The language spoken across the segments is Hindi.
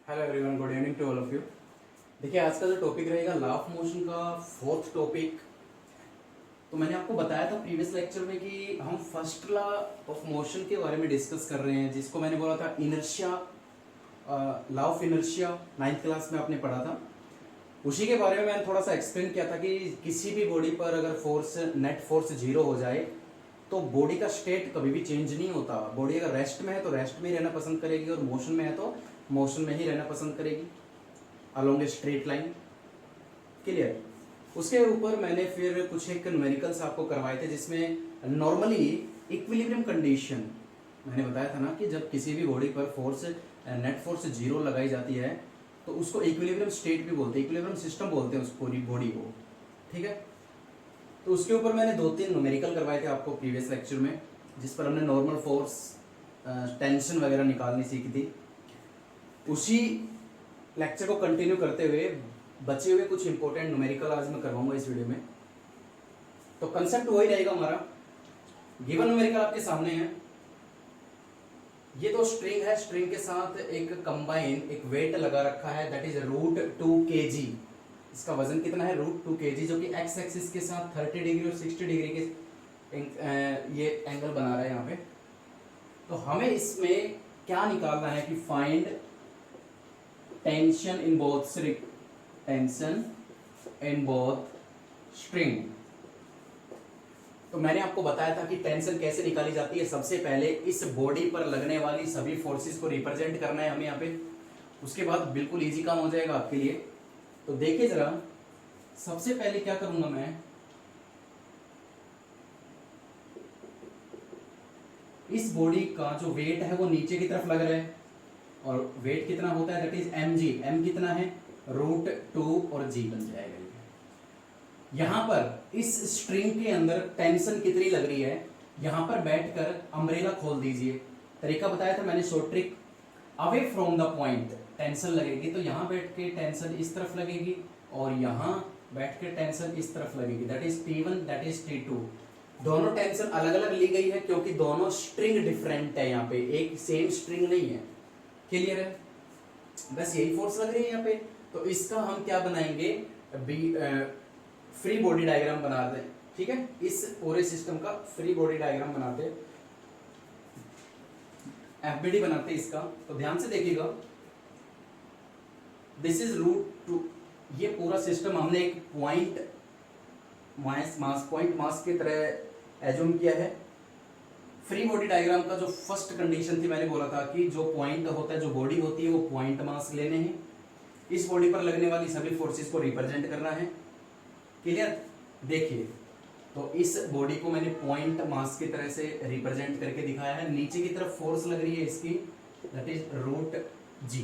Hello everyone, good evening to all of you. देखिए, आज का जो टॉपिक रहेगा लॉ ऑफ मोशन का फोर्थ टॉपिक। तो मैंने आपको बताया था प्रीवियस लेक्चर में कि हम फर्स्ट लॉ ऑफ मोशन के बारे में डिस्कस कर रहे हैं, जिसको मैंने बोला था inertia, law of inertia. 9th class में आपने पढ़ा था। उसी के बारे में मैंने थोड़ा सा एक्सप्लेन किया था कि किसी भी बॉडी पर अगर फोर्स, नेट फोर्स 0 हो जाए तो बॉडी का स्टेट कभी भी चेंज नहीं होता। बॉडी अगर रेस्ट में है तो रेस्ट में ही रहना पसंद करेगी, और मोशन में है तो मोशन में ही रहना पसंद करेगी along a straight line. Clear. उसके ऊपर मैंने फिर कुछ एक न्यूमेरिकल्स आपको करवाए थे, जिसमें नॉर्मली इक्विलिब्रियम कंडीशन मैंने बताया था ना कि जब किसी भी बॉडी पर फोर्स, नेट फोर्स 0 लगाई जाती है तो उसको इक्विलिब्रियम स्टेट भी बोलते हैं, इक्विलिब्रियम सिस्टम बोलते हैं उस पूरी बॉडी को। ठीक है। तो उसके ऊपर मैंने 2-3 न्यूमेरिकल करवाए थे आपको प्रीवियस लेक्चर में, जिस पर हमने नॉर्मल फोर्स, टेंशन वगैरह निकालनी सीखी थी। उसी लेक्चर को कंटिन्यू करते हुए बचे हुए कुछ इंपॉर्टेंट न्यूमेरिकल आज मैं करवाऊंगा इस वीडियो में। तो कंसेप्ट वही रहेगा हमारा। गिवन न्यूमेरिकल आपके सामने है। ये तो स्ट्रिंग है, स्ट्रिंग के साथ एक कंबाइन एक वेट लगा रखा है, दैट इज √2 kg। इसका वजन कितना है? √2 kg, जो कि एक्स एक्सिस के साथ 30 डिग्री और 60 डिग्री के ये एंगल बना रहा है यहाँ पे। तो हमें इसमें क्या निकालना है कि find tension in both string. तो मैंने आपको बताया था कि टेंशन कैसे निकाली जाती है। सबसे पहले इस बॉडी पर लगने वाली सभी फोर्सेस को रिप्रेजेंट करना है हमें यहाँ पे। उसके बाद बिल्कुल इजी काम हो जाएगा आपके लिए। तो देखिए जरा, सबसे पहले क्या करूंगा मैं, इस बॉडी का जो वेट है वो नीचे की तरफ लग रहा है, और वेट कितना होता है? That is mg। m कितना है? √2 और g बन जाएगा। यहां पर इस स्ट्रिंग के अंदर टेंशन कितनी लग रही है, यहां पर बैठकर अम्ब्रेला खोल दीजिए। तरीका बताया था मैंने, short trick. Away from the point tension लगेगी, तो यहां बैठ के टेंशन इस तरफ लगेगी, और यहां बैठ के टेंशन इस तरफ लगेगी। That is T1, that is T2। दोनों टेंशन अलग अलग ली गई है क्योंकि दोनों स्ट्रिंग डिफरेंट है, यहाँ पे एक सेम स्ट्रिंग नहीं है। क्लियर है? बस यही फोर्स लग रही है यहाँ पे। तो इसका हम क्या बनाएंगे? फ्री बॉडी डायग्राम बना दें। ठीक है, इस पूरे सिस्टम का फ्री बॉडी डायग्राम बनाते, एफबीडी बनाते इसका। तो ध्यान से देखिएगा, दिस इज √2। ये पूरा सिस्टम हमने एक पॉइंट मास की तरह एज्यूम किया है। फ्री बॉडी डायग्राम का जो फर्स्ट कंडीशन थी, मैंने बोला था कि जो पॉइंट होता है, जो बॉडी होती है, वो पॉइंट मास लेने हैं। इस बॉडी पर लगने वाली सभी फोर्सेस को रिप्रेजेंट करना है। क्लियर? देखिए, तो इस बॉडी को मैंने पॉइंट मास की तरह से रिप्रेजेंट करके दिखाया है। नीचे की तरफ फोर्स लग रही है इसकी, दैट इज √g।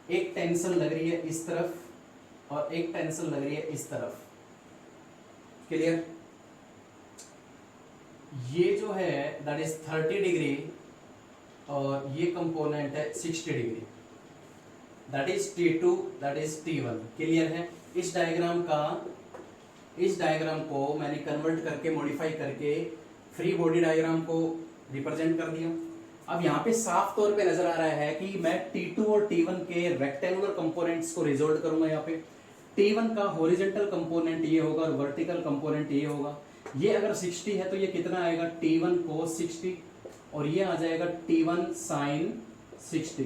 एक टेंशन लग रही है इस तरफ और एक टेंशन लग रही है इस तरफ। क्लियर? ये जो है दैट इज 30 डिग्री, और ये कंपोनेंट है 60 degree, that is T2, that is T1। Clear है? इस डायग्राम को मैंने कन्वर्ट करके, मॉडिफाई करके फ्री बॉडी डायग्राम को रिप्रेजेंट कर दिया। अब यहाँ पे साफ तौर पे नजर आ रहा है कि मैं T2 और T1 के रेक्टेंगुलर कंपोनेंट्स को रिजोल्व करूंगा। यहाँ पे T1 का हॉरिजॉन्टल कंपोनेंट ये होगा और वर्टिकल कंपोनेंट ये होगा। ये अगर 60 है तो ये कितना आएगा? T1 cos 60, और ये आ जाएगा T1 sin 60।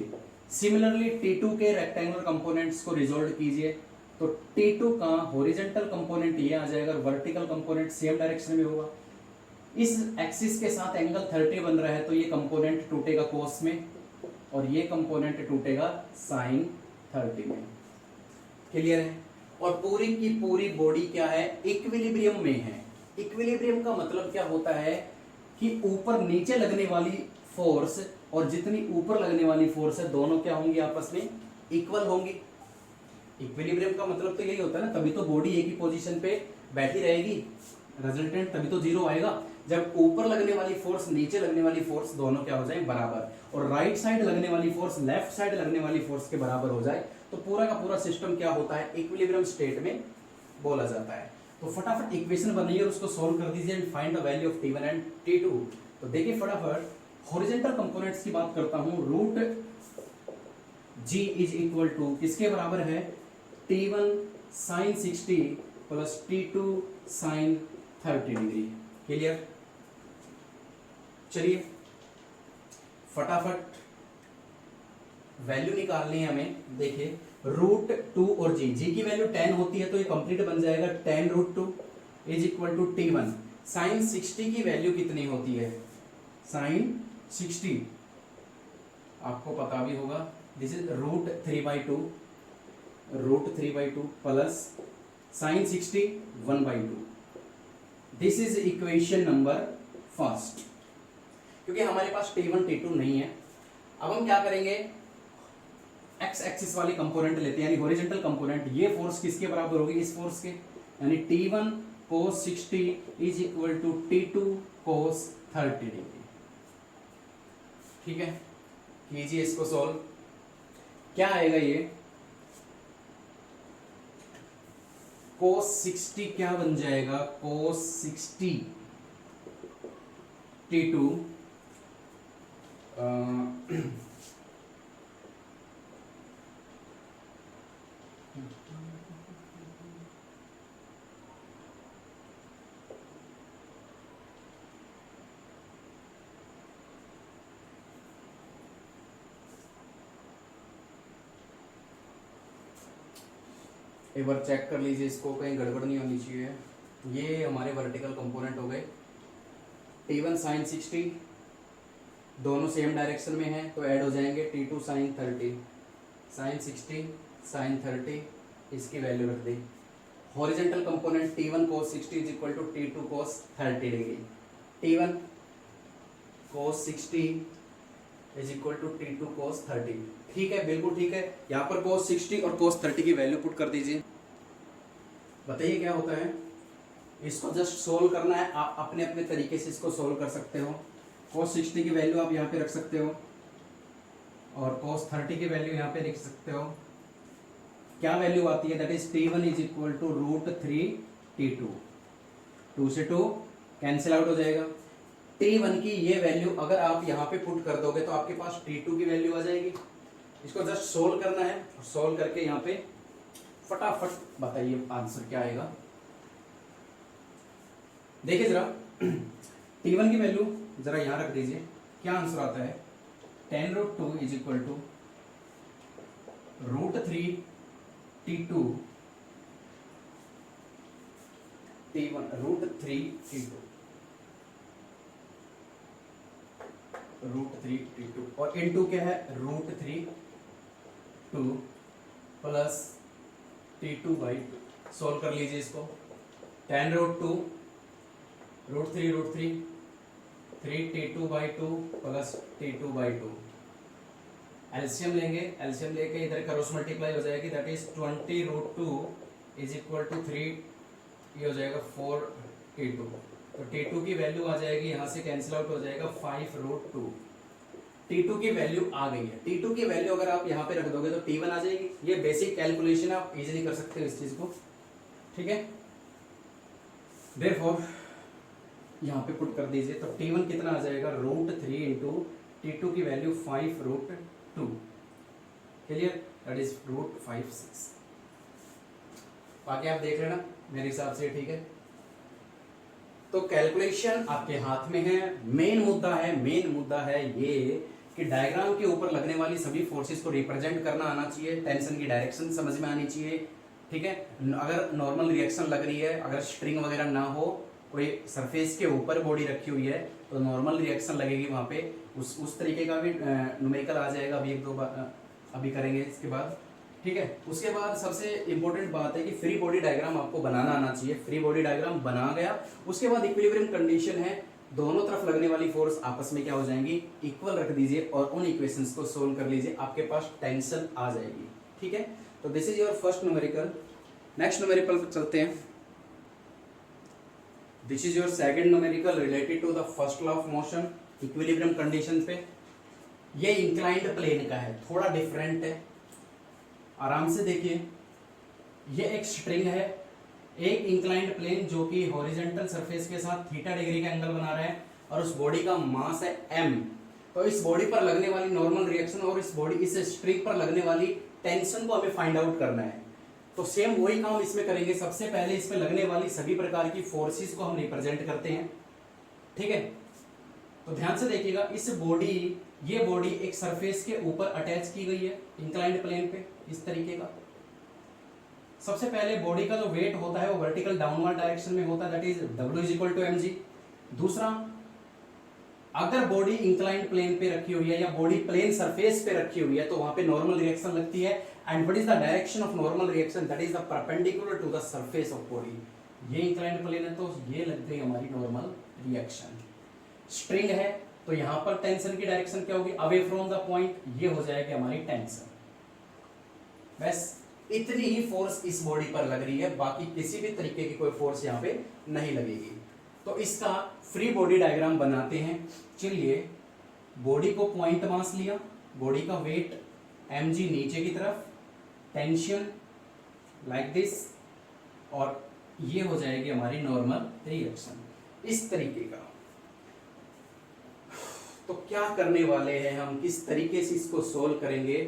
सिमिलरली T2 के रेक्टेंगुलर कंपोनेंट्स को रिजोल्व कीजिए, तो T2 का हॉरिजॉन्टल कंपोनेंट ये आ जाएगा, वर्टिकल कंपोनेंट सेम डायरेक्शन में होगा। इस एक्सिस के साथ एंगल 30 बन रहा है, तो ये कंपोनेंट टूटेगा कोस में, और ये कंपोनेंट टूटेगा साइन 30 में। क्लियर है? और पूरी की पूरी बॉडी क्या है? इक्विलिब्रियम में है। इक्विलिब्रियम का मतलब क्या होता है कि ऊपर नीचे लगने वाली फोर्स और जितनी ऊपर लगने वाली फोर्स है, दोनों क्या होंगी? आपस में इक्वल होंगी। इक्विलिब्रियम का मतलब तो यही होता है ना, तभी तो बॉडी एक ही पोजीशन पे बैठी रहेगी, रिजल्टेंट तभी तो 0 आएगा, जब ऊपर लगने वाली फोर्स, नीचे लगने वाली फोर्स दोनों क्या हो जाए? बराबर, और राइट साइड लगने वाली फोर्स लेफ्ट साइड लगने वाली फोर्स के बराबर हो जाए, तो पूरा का पूरा सिस्टम क्या होता है? इक्विलिब्रियम स्टेट में बोला जाता है। तो फटाफट इक्वेशन बनाइए और उसको सॉल्व कर दीजिए and find the value of T1 and T2। तो देखिए फटाफट, हॉरिजॉन्टल कंपोनेंट्स की बात करता हूं, G इज इक्वल टू किसके बराबर है, T1 sine 60 plus T2 sine 30 degree. Clear? चलिए फटाफट वैल्यू निकालनी है हमें। देखिए √2 और जी की वैल्यू 10 होती है तो ये कंप्लीट बन जाएगा 10√2 is equal to T1 sine 60 की वैल्यू कितनी होती है, साइन 60 आपको पता भी होगा, this is √3/2 plus sign 60 1/2। This is equation number first. क्योंकि हमारे पास T1 T2 नहीं है, अब हम क्या करेंगे, एक्स एक्सिस वाली कंपोनेंट लेते हैं, यानी हॉरिजॉन्टल कंपोनेंट। ये फोर्स किसके बराबर होगी, इस फोर्स के, यानी T1 cos 60 is equal to T2 cos 30 degree. ठीक है, कीजिए इसको सॉल्व। क्या आएगा ये, cos 60 क्या बन जाएगा, cos 60 T2 एक बार चेक कर लीजिए इसको, कहीं गड़बड़ नहीं होनी चाहिए। ये हमारे वर्टिकल कंपोनेंट हो गए, T1 साइन 60 दोनों सेम डायरेक्शन में है तो ऐड हो जाएंगे, T2 साइन 30 साइन 60 साइन 30 इसकी वैल्यू रख दी। Horizontal component T1 cos 60 is equal to T2 cos 30 degree. T1 cos 60 is equal to T2 cos 30। ठीक है, बिल्कुल ठीक है। यहाँ पर cos 60 और cos 30 की वैल्यू पुट कर दीजिए। बताइए क्या होता है, इसको जस्ट सोल्व करना है, आप अपने अपने तरीके से इसको सोल्व कर सकते हो। cos 60 की वैल्यू आप यहाँ पे रख सकते हो और cos 30 की वैल्यू यहाँ पे लिख सकते हो। क्या वैल्यू आती है, that is T1 is equal to √3 T2, 2 से 2 कैंसिल आउट हो जाएगा। T1 की ये वैल्यू अगर आप यहाँ पे पुट कर दोगे तो आपके पास T2 की वैल्यू आ जाएगी। इसको जस्ट सोल्व करना है और सोल्व करके यहाँ पे फटाफट बताइए आंसर क्या आएगा। देखिए जरा T1 की वैल्यू जरा यहाँ रख दीजिए, क्या आंसर आता है, 10√2 is equal to √3 T2 T1 √3 T2 √3 T2 और इनटू क्या है, √3 2 प्लस T2/2। सोल्व कर लीजिए इसको, 10√2 √3 3 T2/2 प्लस T2/2। एलसीएम लेंगे, एलसीएम लेके इधर क्रॉस मल्टीप्लाई हो जाएगी, that is 20√2 is equal to 3, ये हो जाएगा 4 T2। तो T2 की वैल्यू आ जाएगी, यहाँ से कैंसिल आउट हो जाएगा 5√2। T2 की वैल्यू आ गई है। T2 की वैल्यू अगर आप यहाँ पे रख दोगे तो T1 आ जाएगी। ये बेसिक कैलकुलेशन आप इजीली कर सकते हो इस चीज को। ठीक है, देयरफॉर यहाँ पे पुट कर दीजिए तो T1 कितना आ जाएगा, √3 इंटू T2 की वैल्यू 5√2। Clear, that is √56। बाकी आप देख लेना मेरे हिसाब से, ठीक है। तो कैलकुलेशन आपके हाथ में है। मेन मुद्दा है ये कि डायग्राम के ऊपर लगने वाली सभी फोर्सेस को रिप्रेजेंट करना आना चाहिए, टेंशन की डायरेक्शन समझ में आनी चाहिए। ठीक है, अगर नॉर्मल रिएक्शन लग रही है, अगर स्ट्रिंग वगैरह ना हो, कोई सरफेस के ऊपर बॉडी रखी हुई है तो नॉर्मल रिएक्शन लगेगी वहां पे, उस तरीके का भी न्यूमेरिकल आ जाएगा। अभी एक दो अभी करेंगे इसके बाद। ठीक है, उसके बाद सबसे इंपॉर्टेंट बात है कि फ्री बॉडी डायग्राम आपको बनाना आना चाहिए। फ्री बॉडी डायग्राम बना गया, उसके बाद इक्विलिब्रियम कंडीशन है, दोनों तरफ लगने वाली फोर्स आपस में क्या हो जाएंगी, इक्वल रख दीजिए और उन इक्वेशंस को सोल्व कर लीजिए, आपके पास टेंशन आ जाएगी। ठीक है, तो this is your first numerical. Next numerical पर चलते हैं। This is your second numerical related to the first law of motion, equilibrium condition पे। ये इंक्लाइंड प्लेन का है, थोड़ा डिफरेंट है, आराम से देखिए। ये एक स्ट्रिंग है, एक इंक्लाइंड प्लेन जो कि हॉरिजॉन्टल सरफेस के साथ थीटा डिग्री का एंगल बना रहा है और उस बॉडी का मास है m। तो इस बॉडी पर लगने वाली नॉर्मल रिएक्शन और इस बॉडी इस स्ट्रिंग पर लगने वाली टेंशन को हमें फाइंड आउट करना है। तो सेम वही काम इसमें करेंगे। सबसे पहले इसमें लगने वाली सभी प्रकार की फोर्सेस को हम रिप्रेजेंट करते हैं, ठीक है। तो ध्यान से देखिएगा, इस बॉडी, ये बॉडी एक सरफेस के ऊपर अटैच की गई है इंक्लाइंड प्लेन पे, इस तरीके का। सबसे पहले बॉडी का जो वेट होता है वो वर्टिकल डाउनवर्ड डायरेक्शन में होता है, दैट इज W=mg। दूसरा, अगर बॉडी इंक्लाइंड प्लेन पे रखी हुई है या बॉडी प्लेन सरफेस पे रखी हुई है तो वहां पे नॉर्मल रिएक्शन लगती है। And what is the direction of normal reaction, that is the perpendicular to the surface of body. ये इंक्लाइंड प्लेन है तो ये लग गई हमारी नॉर्मल रिएक्शन। स्ट्रिंग है तो यहां पर टेंशन की डायरेक्शन क्या होगी, अवे फ्रॉम द पॉइंट, ये हो जाएगी हमारी टेंशन। बस इतनी ही फोर्स इस बॉडी पर लग रही है, बाकी किसी भी तरीके की कोई फोर्स यहाँ पे नहीं लगेगी। तो इसका फ्री बॉडी डायग्राम बनाते हैं। चलिए, बॉडी को पॉइंट मास लिया, बॉडी का वेट mg नीचे की तरफ, टेंशन लाइक दिस, और ये हो जाएगी हमारी नॉर्मल रिएक्शन इस तरीके का। तो क्या करने वाले हैं हम, किस तरीके से इसको सोल्व करेंगे,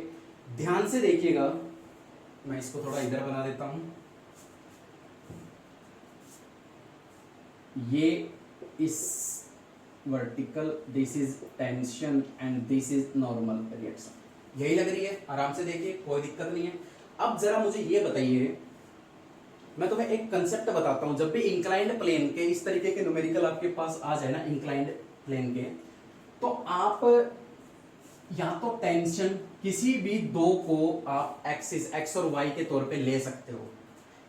ध्यान से देखिएगा। मैं इसको थोड़ा इधर बना देता हूं। ये इस vertical, this is tension and this is normal reaction, यही लग रही है। आराम से देखिए, कोई दिक्कत नहीं है। अब जरा मुझे ये बताइए, मैं तुम्हें एक कंसेप्ट बताता हूं। जब भी इंक्लाइंड प्लेन के इस तरीके के न्यूमेरिकल आपके पास आ जाए ना, इंक्लाइंड प्लेन के, तो आप या तो टेंशन किसी भी दो को आप एक्सिस एक्स और वाई के तौर पे ले सकते हो।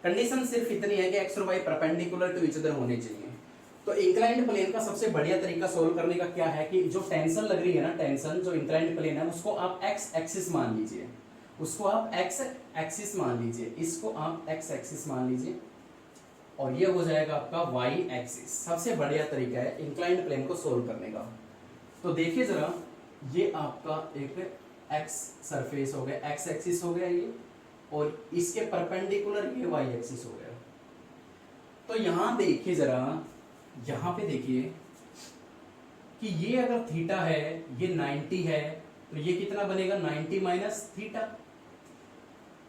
कंडीशन सिर्फ इतनी है कि एक्स और y perpendicular to each other होने चाहिए। तो इंक्लाइंड प्लेन का सबसे बढ़िया तरीका सोल्व करने का क्या है कि जो टेंशन लग रही है ना, टेंशन जो इंक्लाइंड प्लेन है उसको आप एक्स एक्सिस मान लीजिए, उसको आप एक्स एक्सिस मान लीजिए, इसको आप एक्स एक्सिस मान लीजिए, और ये हो जाएगा आपका वाई एक्सिस। सबसे बढ़िया तरीका है इंक्लाइंड प्लेन को सोल्व करने का। तो देखिए जरा, ये आपका एक एक्स सरफेस हो गया, एक्स एक्सिस हो गया ये, और इसके परपेंडिकुलर ये वाई एक्सिस हो गया। तो यहां देखिए जरा, यहां पे देखिए कि ये अगर थीटा है, ये 90 है, तो ये कितना बनेगा 90 माइनस थीटा।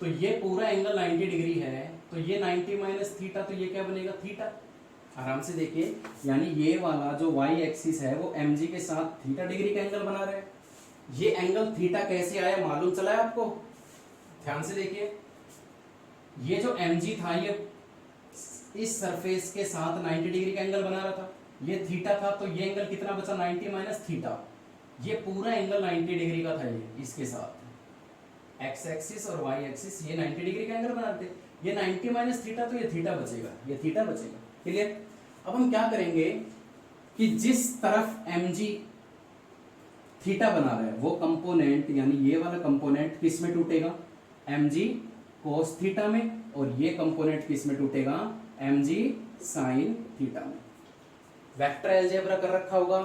तो ये पूरा एंगल 90 डिग्री है, तो ये 90 माइनस थीटा, तो ये क्या बनेगा थीटा। आराम से देखिए, यानी ये वाला जो y एक्सिस है वो mg के साथ थीटा डिग्री का एंगल बना रहा है। ये एंगल थीटा कैसे आया मालूम चला है आपको? ध्यान से देखिए, ये जो mg था ये इस सरफेस के साथ 90 डिग्री का एंगल बना रहा था, ये थीटा था, तो ये एंगल कितना बचा 90 माइनस थीटा। ये पूरा एंगल 90 डिग्री का था, ये इसके साथ x एक्सिस और y एक्सिस ये 90 डिग्री का एंगल बनाते। ये 90 माइनस थीटा, तो ये थीटा बचेगा, ये थीटा बचेगा। क्लियर? अब हम क्या करेंगे कि जिस तरफ mg थीटा बना रहा है वो कंपोनेंट, यानी ये वाला कंपोनेंट किस में टूटेगा mg cos थीटा में, और ये कंपोनेंट किस में टूटेगा mg sin थीटा में। वेक्टर अलजेब्रा कर रखा होगा,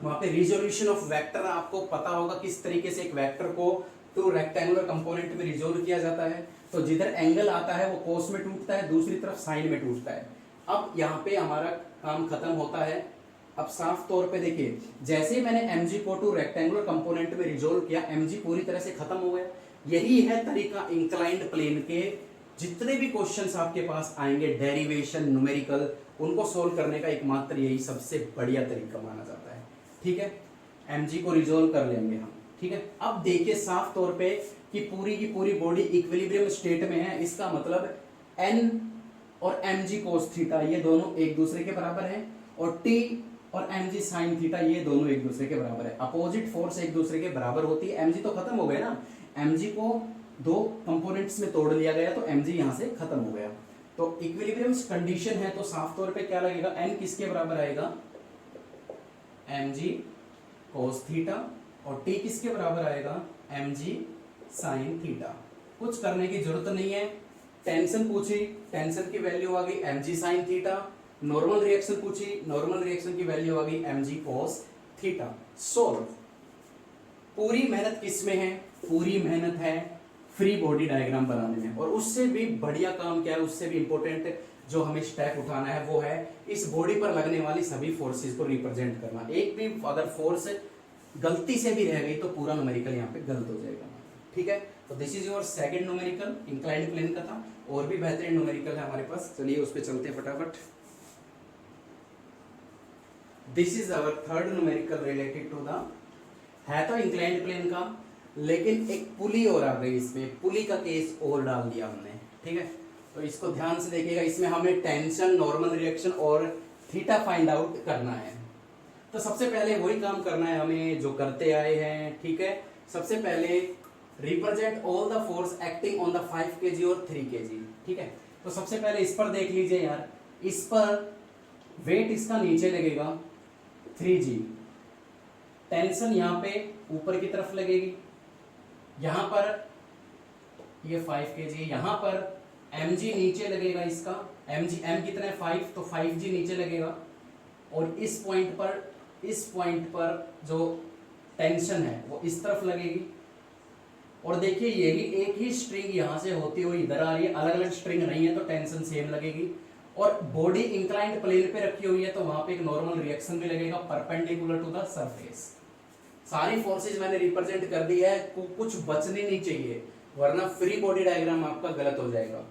वहां पे रिजोल्यूशन ऑफ वेक्टर आपको पता होगा किस तरीके से एक वेक्टर को टू रेक्टेंगुलर कंपोनेंट में रिजोल्व किया जाता है। तो जिधर एंगल आता है वो कोस में टूटता है, दूसरी तरफ साइन में टूटता है। अब यहाँ पे हमारा काम खत्म होता है। अब साफ तौर पे देखिए, जैसे ही मैंने mg को टू रेक्टेंगुलर कंपोनेंट में रिजोल्व किया, mg पूरी तरह से खत्म हो गया। यही है तरीका इंक्लाइंड प्लेन के जितने भी क्वेश्चंस आपके पास आएंगे, डेरिवेशन, न्यूमेरिकल, उनको सोल्व करने का एकमात्र यही सबसे बढ़िया तरीका माना जाता है। ठीक है, mg को रिजोल्व कर लेंगे हम। ठीक है, अब देखिए साफ तौर पे कि पूरी की पूरी बॉडी इक्विलिब्रियम स्टेट में है। इसका मतलब n और mg cos थीटा ये दोनों एक दूसरे के बराबर हैं, और t और mg sin थीटा ये दोनों एक दूसरे के बराबर है। अपोजिट फोर्स एक दूसरे के बराबर होती है। mg तो खत्म हो गया ना, mg को दो कंपोनेंट्स में तोड़ लिया गया, तो mg यहां से खत्म हो गया। तो इक्विलिब्रियम कंडीशन है, तो साफ तौर पे क्या लगेगा, n किसके बराबर आएगा mg cos थीटा, और t किसके बराबर आएगा mg sin थीटा। कुछ करने की जरूरत नहीं है। टेंशन पूछी, टेंशन की वैल्यू आ गई mg sin theta. Normal reaction पूछी, नॉर्मल रिएक्शन की वैल्यू आ गई mg cos थीटा। सोल्व। पूरी मेहनत किस में है? पूरी मेहनत है फ्री बॉडी डायग्राम बनाने में। और उससे भी बढ़िया काम क्या है, उससे भी इंपॉर्टेंट जो हमें स्टेप उठाना है वो है इस बॉडी पर लगने वाली सभी फोर्सेस को रिप्रेजेंट करना। एक भी अगर फोर्स गलती से भी रह गई तो पूरा न्यूमेरिकल यहाँ पे गलत हो जाएगा। ठीक है, तो this is your second numerical, inclined plane का था। और भी बेहतरीन न्यूमेरिकल है हमारे पास, चलिए उस पे चलते हैं फटाफट। This is our third numerical related to the, है तो इंक्लाइंड प्लेन का, लेकिन एक पुली और आ गई इसमें, पुली का केस और डाल दिया हमने। ठीक है, तो इसको ध्यान से देखिएगा, इसमें हमें टेंशन, नॉर्मल रिएक्शन और थीटा फाइंड आउट करना है। तो सबसे पहले वही काम करना है हमें जो करते आए हैं। ठीक है, सबसे पहले represent all the force acting on the 5 kg और 3 kg। ठीक है, तो सबसे पहले इस पर देख लीजिए यार, इस पर वेट इसका नीचे लगेगा 3g, टेंशन यहाँ पे ऊपर की तरफ लगेगी, यहां पर ये 5 kg, यहां पर mg नीचे लगेगा इसका, mg m कितना है 5, तो 5g नीचे लगेगा, और इस पॉइंट पर जो टेंशन है वो इस तरफ लगेगी। और देखिए यही एक ही स्ट्रिंग यहां से होती हुई इधर आ रही है, अलग अलग स्ट्रिंग नहीं है तो टेंशन सेम लगेगी। और बॉडी इंक्लाइंड प्लेन पे रखी हुई है तो वहां पे एक नॉर्मल रिएक्शन भी लगेगा परपेंडिकुलर टू द सरफेस। सारी फोर्सेज मैंने रिप्रेजेंट कर दी है, कुछ बचने नहीं चाहिए, वरना फ्री बॉडी डायग्राम आपका गलत हो जाएगा।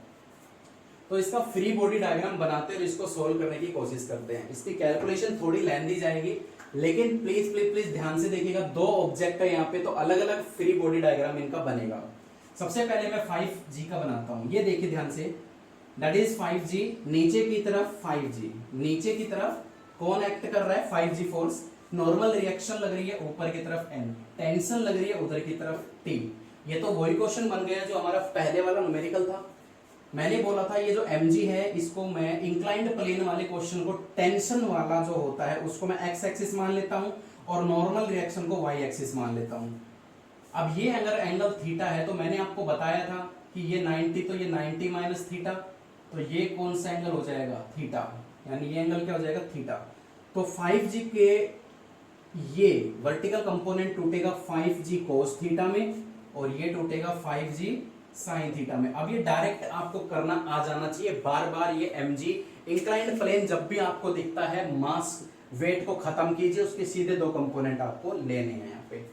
तो इसका फ्री बॉडी डायग्राम बनाते और इसको सोल्व करने की कोशिश करते हैं। इसकी कैलकुलेशन थोड़ी लेंथी जाएगी, लेकिन प्लीज प्लीज प्लीज ध्यान से देखिएगा, दो ऑब्जेक्ट है यहाँ पे तो अलग अलग फ्री बॉडी डायग्राम इनका बनेगा। सबसे पहले मैं 5g का बनाता हूं, ये देखिए ध्यान से, दैट इज 5g, नीचे की तरफ 5g, नीचे की तरफ कौन एक्ट कर रहा है 5g फोर्स, नॉर्मल रिएक्शन लग रही है ऊपर की तरफ n, टेंशन लग रही है उधर की तरफ t। ये तो वही क्वेश्चन बन गया जो हमारा पहले वाला न्यूमेरिकल था। मैंने बोला था ये जो mg है इसको मैं इंक्लाइंड प्लेन वाले क्वेश्चन को टेंशन वाला जो होता है उसको मैं x एक्सिस मान लेता हूं और नॉर्मल रिएक्शन को y एक्सिस मान लेता हूं। अब ये अगर एंगल थीटा है तो मैंने आपको बताया था कि ये 90, तो ये 90 माइनस थीटा, तो ये कौन सा एंगल हो जाएगा थीटा, यानी ये एंगल क्या हो जाएगा थीटा। तो 5g के ये वर्टिकल कंपोनेंट टूटेगा 5g cos थीटा में और ये टूटेगा 5g साइन थीटा में। अब ये डायरेक्ट आपको करना आ जाना चाहिए, बार बार ये mg इंक्लाइंड प्लेन जब भी आपको दिखता है मास वेट को खत्म कीजिए, उसके सीधे दो कंपोनेंट आपको लेने हैं। यहाँ पे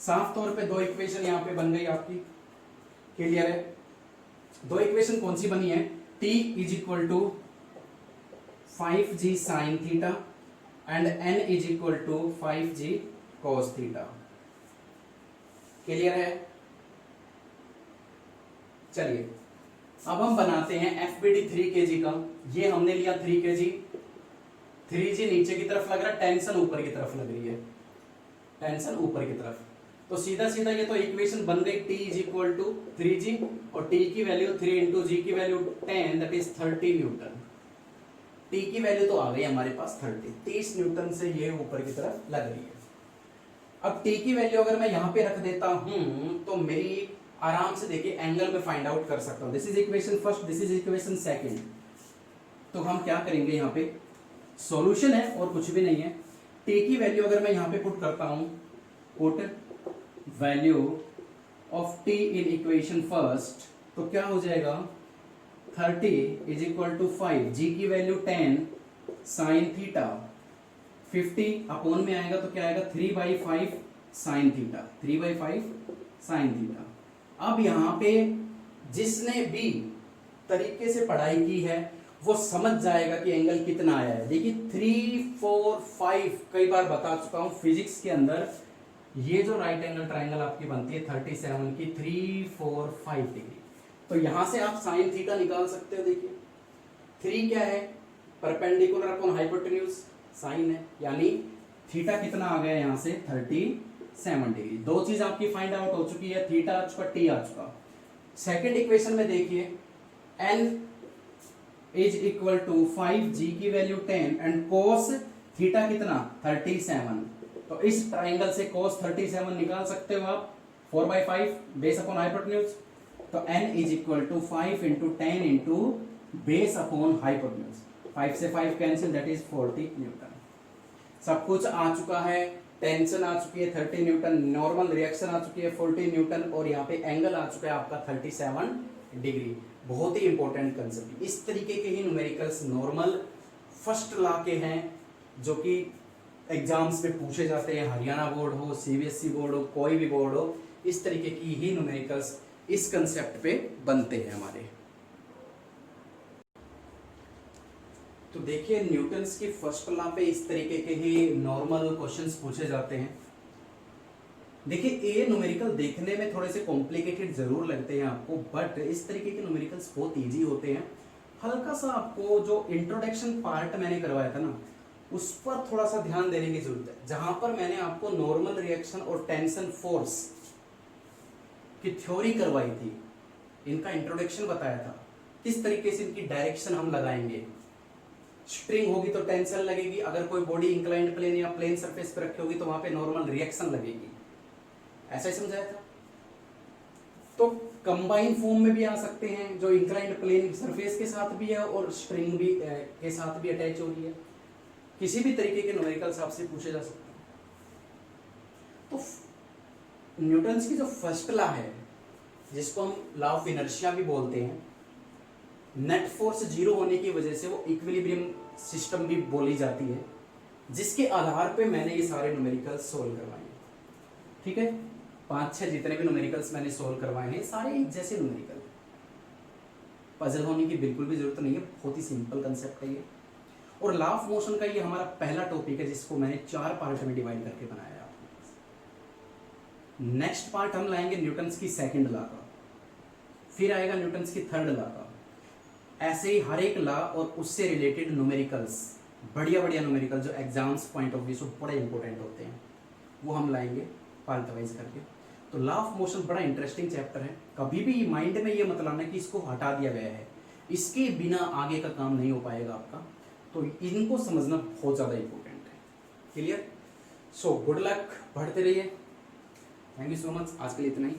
साफ तौर पे दो इक्वेशन यहाँ पे बन गई आपकी, क्लियर है। दो इक्वेशन कौन सी बनी है, t is equal to 5g sine theta and n is equal to 5g cos theta, clear है। चलिए अब हम बनाते हैं FBD 3 kg का। ये हमने लिया 3 kg, 3g नीचे की तरफ लग रहा है, टेंशन ऊपर की तरफ लग रही है, टेंशन ऊपर की तरफ, तो सीधा सीधा ये तो इक्वेशन बन गई t is equal to 3g और t की वैल्यू 3 इंटू जी की value 10, that is 30 Newton. t की वैल्यू तो आ गई हमारे पास 30 न्यूटन से ये ऊपर की तरफ लग रही है। अब t की वैल्यू अगर मैं यहाँ पे रख देता हूं तो मेरी आराम से देखिए एंगल में फाइंड आउट कर सकता हूं। This is equation first, this is equation second. तो हम क्या करेंगे, यहाँ पे सॉल्यूशन है और कुछ भी नहीं है। t की वैल्यू अगर मैं यहाँ पे पुट करता हूं, put value of t in equation first, तो क्या हो जाएगा 30 इज इक्वल टू 5, g की वैल्यू 10 साइन थीटा, 50 अपॉन में आएगा तो क्या आएगा 3/5 साइन थीटा, 3/5 साइन थीटा। अब यहाँ पे जिसने भी तरीके से पढ़ाई की है वो समझ जाएगा कि एंगल कितना आया है। देखिए 3, 4, 5 कई बार बता चुका हूं फिजिक्स के अंदर, ये जो राइट एंगल ट्राइंगल आपकी बनती है 37 की 3, 4, 5 डिग्री, तो यहां से आप साइन थीटा निकाल सकते हो। देखिए 3 क्या है, परपेंडिकुलर अपॉन हाइपोटेन्यूज साइन है, यानी थीटा कितना आ गया यहां से 37 डिग्री। दो चीज आपकी फाइंड आउट हो चुकी है, थीटा आ चुका, टी आ चुका। सेकेंड इक्वेशन में देखिए n is equal to 5g की वैल्यू 10 एंड cos थीटा कितना 37, तो इस ट्राइंगल से cos 37 निकाल सकते हो आप 4/5 बेस अपॉन हाइपोटेन्यूज, तो n is equal to 5 into 10 into base upon hypotenuse, 5 से 5 कैंसिल, दैट इज 40 न्यूटन। सब कुछ आ चुका है, टेंशन आ चुकी है 30 न्यूटन, नॉर्मल रिएक्शन आ चुकी है 40 न्यूटन और यहाँ पे एंगल आ चुका है आपका 37 डिग्री। बहुत ही इंपॉर्टेंट कंसेप्ट। इस तरीके के ही न्यूमेरिकल्स नॉर्मल फर्स्ट लॉ के हैं जो कि एग्जाम्स में पूछे जाते हैं, हरियाणा बोर्ड हो, सीबीएसई बोर्ड हो, कोई भी बोर्ड हो, इस तरीके की ही न्यूमेरिकल्स इस कंसेप्ट पे बनते हैं हमारे। तो देखिए न्यूटन्स की फर्स्ट लॉ पे इस तरीके के ही नॉर्मल क्वेश्चंस पूछे जाते हैं। देखिए ये न्यूमेरिकल देखने में थोड़े से कॉम्प्लिकेटेड जरूर लगते हैं आपको, बट इस तरीके के न्यूमेरिकल्स बहुत इजी होते हैं। हल्का सा आपको जो इंट्रोडक्शन पार्ट मैंने करवाया था ना, उस पर थोड़ा सा ध्यान देने की जरूरत है, जहां पर मैंने आपको नॉर्मल रिएक्शन और टेंशन फोर्स की थ्योरी करवाई थी, इनका इंट्रोडक्शन बताया था, किस तरीके से इनकी डायरेक्शन हम लगाएंगे। स्ट्रिंग होगी तो टेंशन लगेगी, अगर कोई बॉडी इंक्लाइंड प्लेन या प्लेन सरफेस पर रखी होगी तो वहां पे नॉर्मल रिएक्शन लगेगी, ऐसा ही समझाया था। तो कंबाइन फॉर्म में भी आ सकते हैं, जो इंक्लाइंड प्लेन सरफेस के साथ भी है और स्ट्रिंग भी के साथ भी अटैच हो रही है। किसी भी तरीके के न्यूमेरिकल्स आपसे पूछे जा सकते हैं। तो न्यूटन्स की जो फर्स्ट लॉ है, जिसको हम लॉ ऑफ इनर्शिया भी बोलते हैं, नेट फोर्स जीरो होने की वजह से वो इक्विलिब्रियम सिस्टम भी बोली जाती है, जिसके आधार पे मैंने ये सारे न्यूमेरिकल्स सोल्व करवाए हैं। ठीक है, 5-6 जितने भी न्यूमेरिकल्स मैंने सोल्व करवाए हैं सारे एक जैसे न्यूमेरिकल, पजल होने की बिल्कुल भी जरूरत नहीं है, बहुत ही सिंपल कंसेप्ट है ये। और लॉ ऑफ मोशन का ये हमारा पहला टॉपिक है, जिसको मैंने 4 पार्ट में डिवाइड करके बनाया है। नेक्स्ट पार्ट हम लाएंगे न्यूटन्स की सेकंड लॉ का, फिर आएगा न्यूटन्स की थर्ड लॉ का। ऐसे ही हर एक लॉ और उससे रिलेटेड न्यूमेरिकल्स, बढ़िया बढ़िया न्यूमेरिकल जो एग्जाम्स पॉइंट ऑफ व्यू से बड़े इंपॉर्टेंट होते हैं, वो हम लाएंगे पार्ट वाइज करके। तो लॉ ऑफ मोशन बड़ा इंटरेस्टिंग चैप्टर है, कभी भी माइंड में ये मत लाना कि इसको हटा दिया गया है, इसके बिना आगे का काम नहीं हो पाएगा आपका। तो इनको समझना बहुत ज़्यादा इंपॉर्टेंट है। क्लियर? सो गुड लक, पढ़ते रहिए। थैंक यू सो मच, आज के लिए इतना ही।